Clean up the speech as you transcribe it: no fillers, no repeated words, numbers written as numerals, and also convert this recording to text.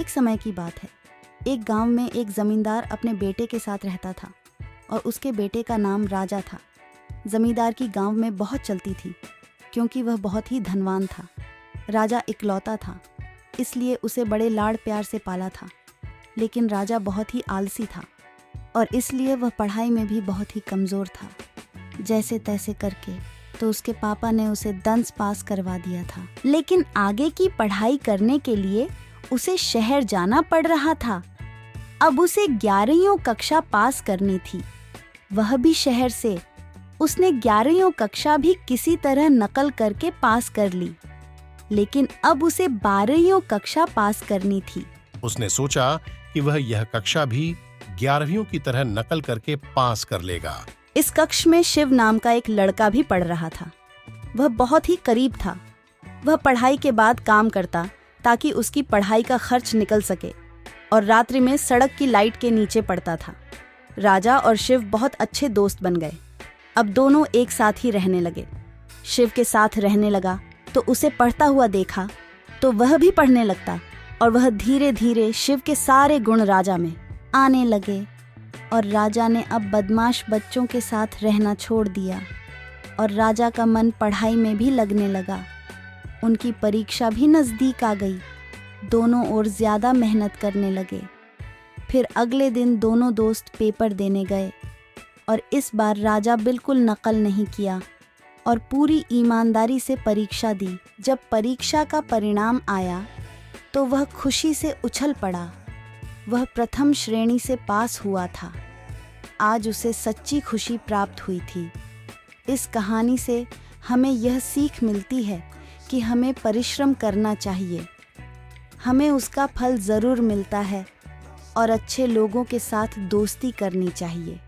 एक समय की बात है। एक गांव में एक जमींदार अपने बेटे के साथ रहता था और उसके बेटे का नाम राजा था। जमींदार की गांव में बहुत चलती थी क्योंकि वह बहुत ही धनवान था। राजा इकलौता था, इसलिए उसे बड़े लाड़ प्यार से पाला था। लेकिन राजा बहुत ही आलसी था और इसलिए वह पढ़ाई में भी बहुत ही कमज़ोर था। जैसे तैसे करके तो उसके पापा ने उसे दंस पास करवा दिया था, लेकिन आगे की पढ़ाई करने के लिए उसे शहर जाना पड़ रहा था। अब उसे 11वीं कक्षा पास करनी थी, वह भी शहर से। उसने 11वीं कक्षा भी किसी तरह नकल करके पास कर ली, लेकिन अब उसे 12वीं कक्षा पास करनी थी। उसने सोचा कि वह यह कक्षा भी 11वीं की तरह नकल करके पास कर लेगा। इस कक्ष में शिव नाम का एक लड़का भी पढ़ रहा था। वह बहुत ही करीब था। वह पढ़ाई के बाद काम करता ताकि उसकी पढ़ाई का खर्च निकल सके और रात्रि में सड़क की लाइट के नीचे पढ़ता था। राजा और शिव बहुत अच्छे दोस्त बन गए। अब दोनों एक साथ ही रहने लगे। शिव के साथ रहने लगा तो उसे पढ़ता हुआ देखा तो वह भी पढ़ने लगता और वह धीरे धीरे शिव के सारे गुण राजा में आने लगे। और राजा ने अब बदमाश बच्चों के साथ रहना छोड़ दिया और राजा का मन पढ़ाई में भी लगने लगा। उनकी परीक्षा भी नज़दीक आ गई। दोनों और ज़्यादा मेहनत करने लगे। फिर अगले दिन दोनों दोस्त पेपर देने गए और इस बार राजा बिल्कुल नकल नहीं किया और पूरी ईमानदारी से परीक्षा दी। जब परीक्षा का परिणाम आया तो वह खुशी से उछल पड़ा। वह प्रथम श्रेणी से पास हुआ था। आज उसे सच्ची खुशी प्राप्त हुई थी। इस कहानी से हमें यह सीख मिलती है कि हमें परिश्रम करना चाहिए। हमें उसका फल ज़रूर मिलता है और अच्छे लोगों के साथ दोस्ती करनी चाहिए।